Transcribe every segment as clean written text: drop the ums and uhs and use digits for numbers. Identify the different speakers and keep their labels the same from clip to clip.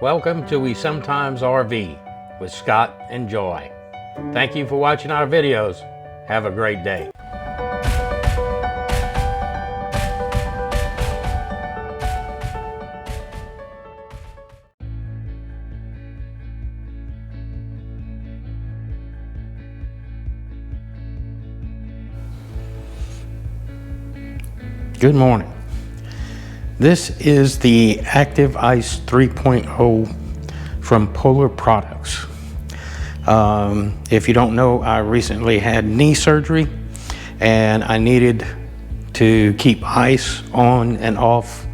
Speaker 1: Welcome to We Sometimes RV with Scott and Joy. Thank you for watching our videos. Have a great day. Good morning. This is the Active Ice 3.0 from Polar Products. If you don't know, I recently had knee surgery and I needed to keep ice on and off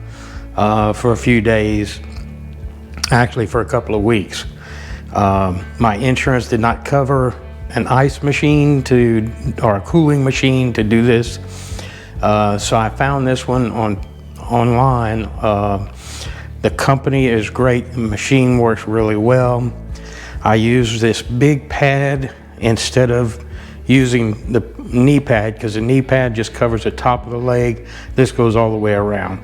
Speaker 1: for a few days, actually for a couple of weeks. My insurance did not cover an ice machine or a cooling machine to do this. So I found this one online. The company is great. The machine works really well. I use this big pad instead of using the knee pad because the knee pad just covers the top of the leg. This goes all the way around.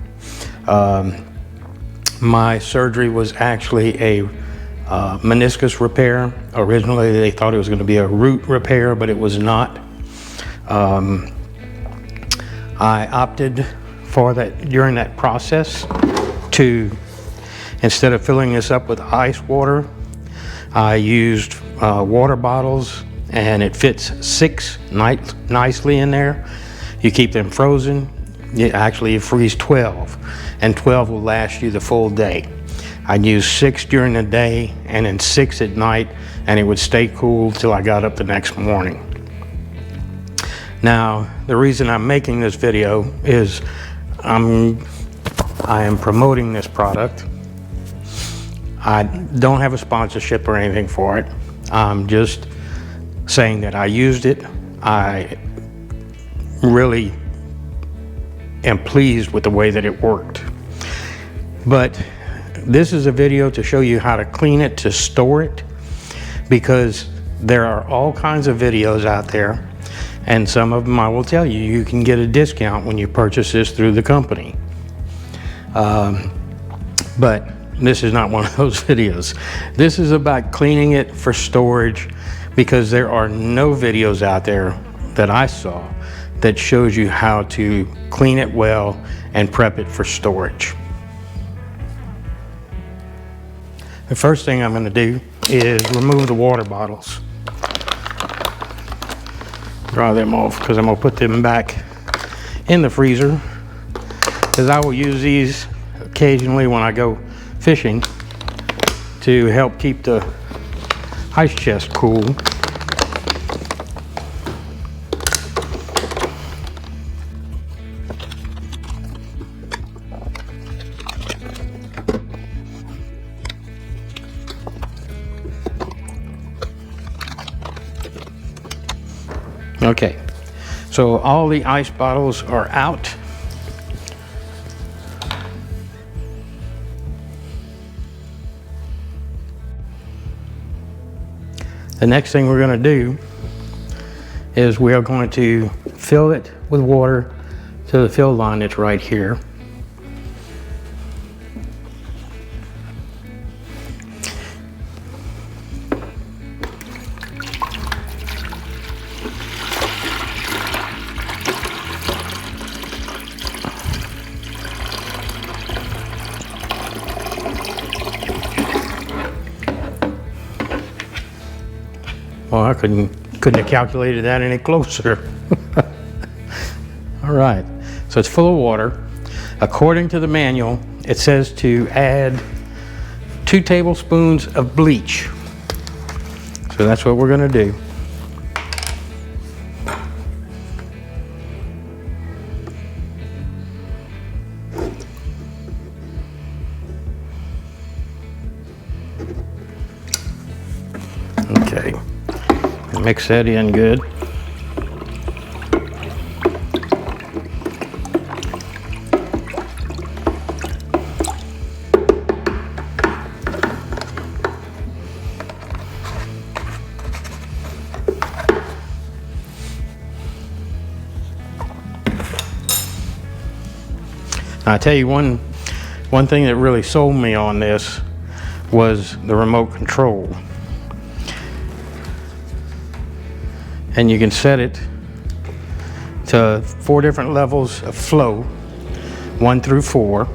Speaker 1: My surgery was actually a meniscus repair. Originally they thought it was going to be a root repair, but it was not. I opted for that during that process to, instead of filling this up with ice water, I used water bottles, and it fits 6 nicely in there. You keep them frozen. You freeze 12, and 12 will last you the full day. I'd use 6 during the day and then 6 at night, and it would stay cool till I got up the next morning. Now, the reason I'm making this video is I am promoting this product. I don't have a sponsorship or anything for it. I'm just saying that I used it. I really am pleased with the way that it worked. But this is a video to show you how to clean it, to store it, because there are all kinds of videos out there. And some of them I will tell you, you can get a discount when you purchase this through the company. But this is not one of those videos. This is about cleaning it for storage, because there are no videos out there that I saw that shows you how to clean it well and prep it for storage. The first thing I'm going to do is remove the water bottles. Dry them off, because I'm going to put them back in the freezer, because I will use these occasionally when I go fishing to help keep the ice chest cool. Okay, so all the ice bottles are out. The next thing we're going to do is we are going to fill it with water to the fill line that's right here. Well, I couldn't have calculated that any closer. All right, so it's full of water. According to the manual, it says to add 2 tablespoons of bleach. So that's what we're going to do. Okay. Mix that in good. I tell you, one thing that really sold me on this was the remote control. And you can set it to 4 different levels of flow, 1 through 4,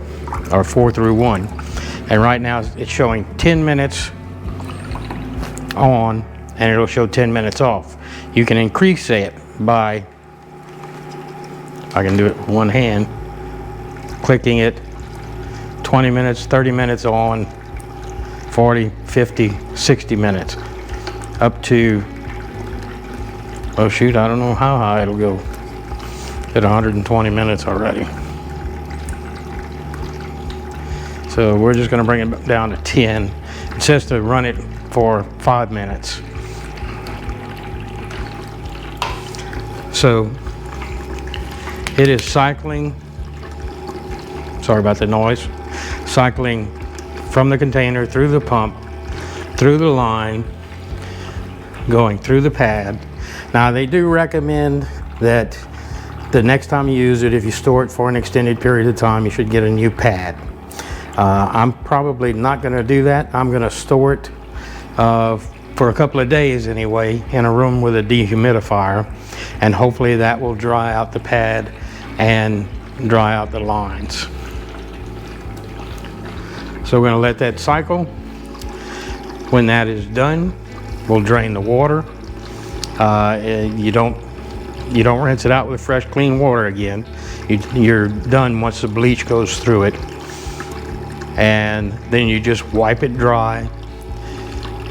Speaker 1: or 4 through 1. And right now it's showing 10 minutes on, and it'll show 10 minutes off. You can increase it by, I can do it with one hand, clicking it, 20 minutes, 30 minutes on, 40, 50, 60 minutes, up to, oh shoot, I don't know how high it'll go. At 120 minutes already. So we're just going to bring it down to 10. It says to run it for 5 minutes. So it is cycling, sorry about the noise, cycling from the container through the pump, through the line, going through the pad. Now they do recommend that the next time you use it, if you store it for an extended period of time, you should get a new pad. I'm probably not going to do that. I'm going to store it for a couple of days anyway in a room with a dehumidifier, and hopefully that will dry out the pad and dry out the lines. So we're going to let that cycle. When that is done, we'll drain the water. You don't rinse it out with fresh, clean water again. You're done once the bleach goes through it. And then you just wipe it dry.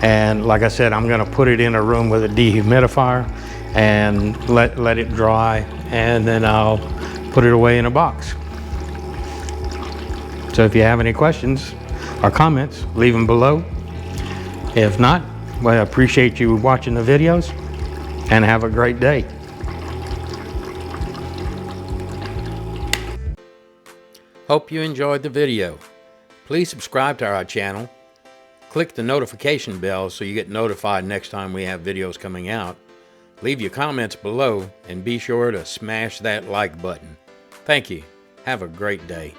Speaker 1: And like I said, I'm gonna put it in a room with a dehumidifier and let it dry, and then I'll put it away in a box. So if you have any questions or comments, leave them below. If not, well, I appreciate you watching the videos, and have a great day. Hope you enjoyed the video. Please subscribe to our channel. Click the notification bell so you get notified next time we have videos coming out. Leave your comments below and be sure to smash that like button. Thank you. Have a great day.